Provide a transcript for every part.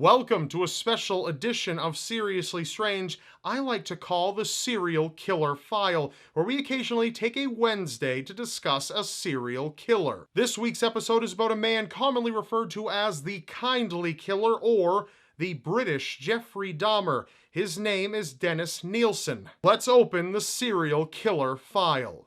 Welcome to a special edition of Seriously Strange I like to call the Serial Killer File, where we occasionally take a Wednesday to discuss a serial killer. This week's episode is about a man commonly referred to as the Kindly Killer or the British Jeffrey Dahmer. His name is Dennis Nilsen. Let's open the Serial Killer File.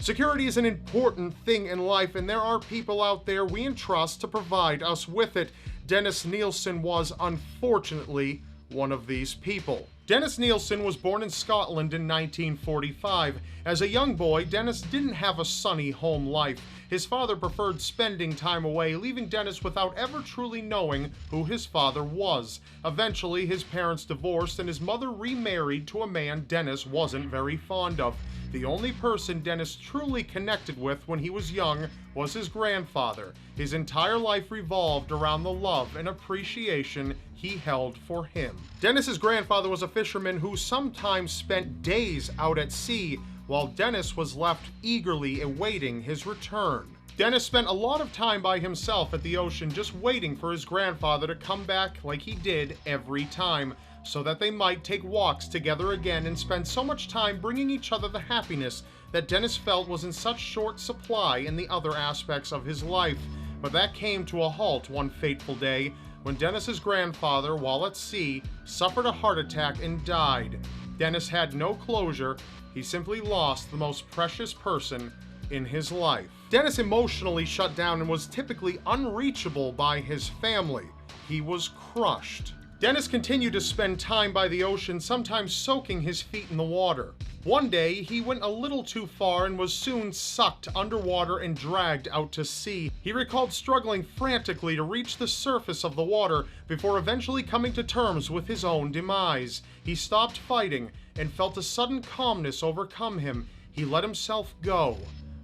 Security is an important thing in life, and there are people out there we entrust to provide us with it. Dennis Nilsen was, unfortunately, one of these people. Dennis Nilsen was born in Scotland in 1945. As a young boy, Dennis didn't have a sunny home life. His father preferred spending time away, leaving Dennis without ever truly knowing who his father was. Eventually, his parents divorced and his mother remarried to a man Dennis wasn't very fond of. The only person Dennis truly connected with when he was young was his grandfather. His entire life revolved around the love and appreciation he held for him. Dennis's grandfather was a fisherman who sometimes spent days out at sea, while Dennis was left eagerly awaiting his return. Dennis spent a lot of time by himself at the ocean, just waiting for his grandfather to come back like he did every time, so that they might take walks together again and spend so much time bringing each other the happiness that Dennis felt was in such short supply in the other aspects of his life. But that came to a halt one fateful day when Dennis's grandfather, while at sea, suffered a heart attack and died. Dennis had no closure. He simply lost the most precious person in his life. Dennis emotionally shut down and was typically unreachable by his family. He was crushed. Dennis continued to spend time by the ocean, sometimes soaking his feet in the water. One day, he went a little too far and was soon sucked underwater and dragged out to sea. He recalled struggling frantically to reach the surface of the water before eventually coming to terms with his own demise. He stopped fighting and felt a sudden calmness overcome him. He let himself go.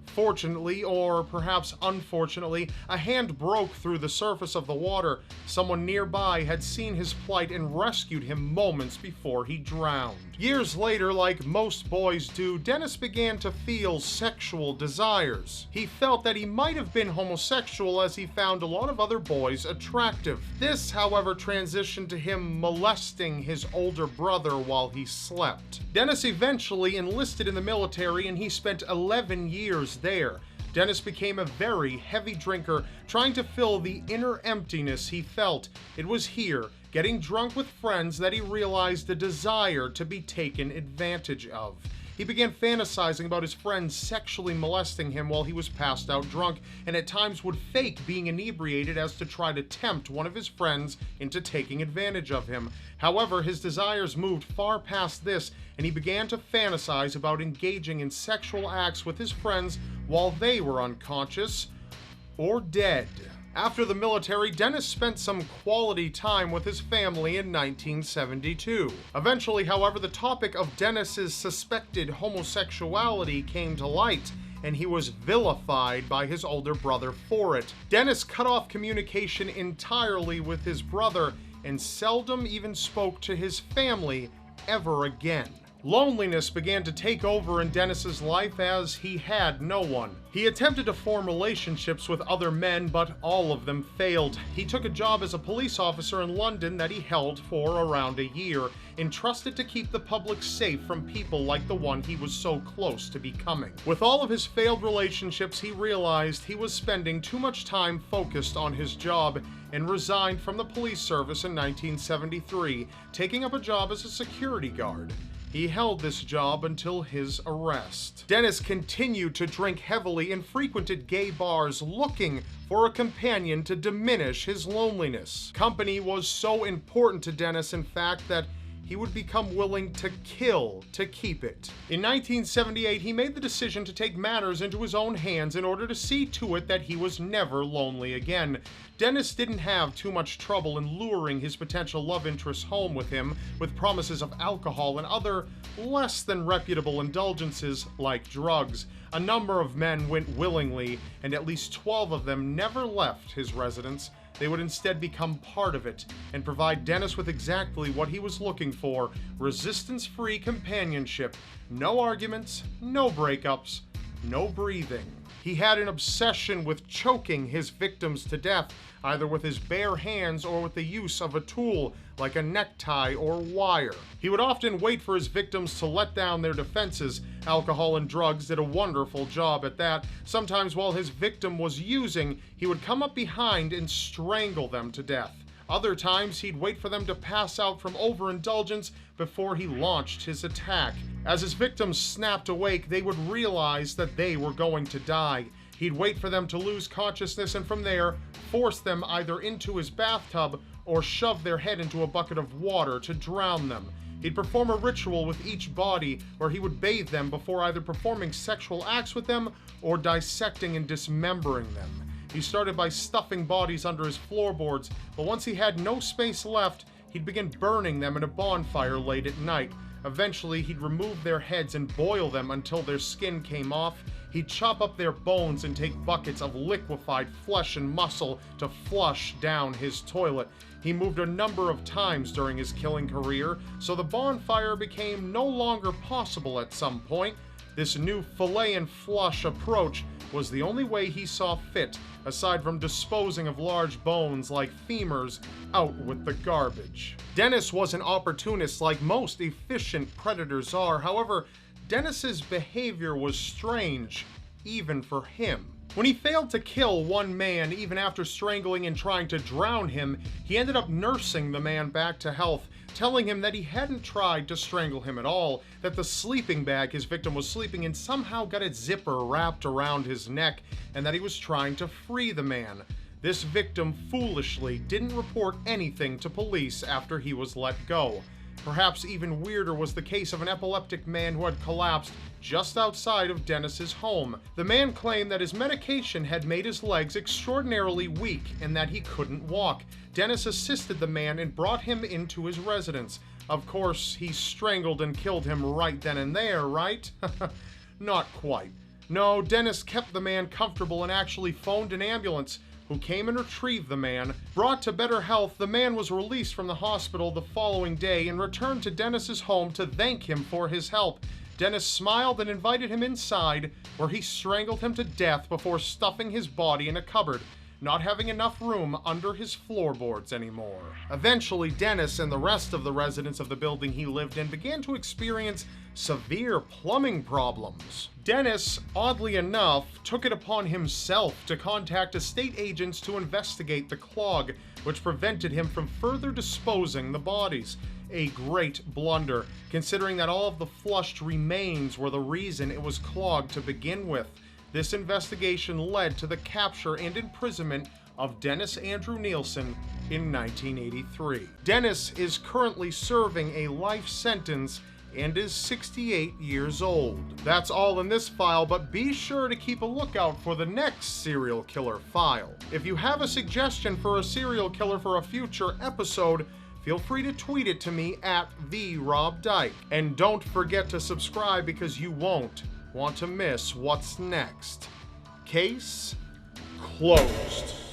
Fortunately, or perhaps unfortunately, a hand broke through the surface of the water. Someone nearby had seen his plight and rescued him moments before he drowned. Years later, like most boys do, Dennis began to feel sexual desires. He felt that he might have been homosexual as he found a lot of other boys attractive. This, however, transitioned to him molesting his older brother while he slept. Dennis eventually enlisted in the military and he spent 11 years there. Dennis became a very heavy drinker, trying to fill the inner emptiness he felt. It was here, getting drunk with friends, that he realized the desire to be taken advantage of. He began fantasizing about his friends sexually molesting him while he was passed out drunk, and at times would fake being inebriated as to try to tempt one of his friends into taking advantage of him. However, his desires moved far past this, and he began to fantasize about engaging in sexual acts with his friends while they were unconscious or dead. After the military, Dennis spent some quality time with his family in 1972. Eventually, however, the topic of Dennis's suspected homosexuality came to light, and he was vilified by his older brother for it. Dennis cut off communication entirely with his brother and seldom even spoke to his family ever again. Loneliness began to take over in Dennis's life as he had no one. He attempted to form relationships with other men, but all of them failed. He took a job as a police officer in London that he held for around a year, entrusted to keep the public safe from people like the one he was so close to becoming. With all of his failed relationships, he realized he was spending too much time focused on his job and resigned from the police service in 1973, taking up a job as a security guard. He held this job until his arrest. Dennis continued to drink heavily and frequented gay bars looking for a companion to diminish his loneliness. Company was so important to Dennis, in fact, that he would become willing to kill to keep it. In 1978, he made the decision to take matters into his own hands in order to see to it that he was never lonely again. Dennis didn't have too much trouble in luring his potential love interests home with him with promises of alcohol and other less than reputable indulgences like drugs. A number of men went willingly, and at least 12 of them never left his residence. They would instead become part of it and provide Dennis with exactly what he was looking for: resistance-free companionship. No arguments, no breakups, no breathing. He had an obsession with choking his victims to death, either with his bare hands or with the use of a tool like a necktie or wire. He would often wait for his victims to let down their defenses. Alcohol and drugs did a wonderful job at that. Sometimes while his victim was using, he would come up behind and strangle them to death. Other times, he'd wait for them to pass out from overindulgence before he launched his attack. As his victims snapped awake, they would realize that they were going to die. He'd wait for them to lose consciousness and from there, force them either into his bathtub or shove their head into a bucket of water to drown them. He'd perform a ritual with each body where he would bathe them before either performing sexual acts with them or dissecting and dismembering them. He started by stuffing bodies under his floorboards, but once he had no space left, he'd begin burning them in a bonfire late at night. Eventually, he'd remove their heads and boil them until their skin came off. He'd chop up their bones and take buckets of liquefied flesh and muscle to flush down his toilet. He moved a number of times during his killing career, so the bonfire became no longer possible at some point. This new fillet and flush approach was the only way he saw fit, aside from disposing of large bones like femurs out with the garbage. Dennis was an opportunist like most efficient predators are. However, Dennis's behavior was strange, even for him. When he failed to kill one man, even after strangling and trying to drown him, he ended up nursing the man back to health, telling him that he hadn't tried to strangle him at all, that the sleeping bag his victim was sleeping in somehow got its zipper wrapped around his neck, and that he was trying to free the man. This victim foolishly didn't report anything to police after he was let go. Perhaps even weirder was the case of an epileptic man who had collapsed just outside of Dennis's home. The man claimed that his medication had made his legs extraordinarily weak and that he couldn't walk. Dennis assisted the man and brought him into his residence. Of course, he strangled and killed him right then and there, right? Not quite. No, Dennis kept the man comfortable and actually phoned an ambulance, who came and retrieved the man. Brought to better health, the man was released from the hospital the following day and returned to Dennis's home to thank him for his help. Dennis smiled and invited him inside, where he strangled him to death before stuffing his body in a cupboard, not having enough room under his floorboards anymore. Eventually, Dennis and the rest of the residents of the building he lived in began to experience severe plumbing problems. Dennis, oddly enough, took it upon himself to contact estate agents to investigate the clog, which prevented him from further disposing the bodies. A great blunder, considering that all of the flushed remains were the reason it was clogged to begin with. This investigation led to the capture and imprisonment of Dennis Andrew Nilsen in 1983. Dennis is currently serving a life sentence and is 68 years old. That's all in this file, but be sure to keep a lookout for the next serial killer file. If you have a suggestion for a serial killer for a future episode, feel free to tweet it to me at @TheRobDyke. And don't forget to subscribe because you won't want to miss what's next. Case closed.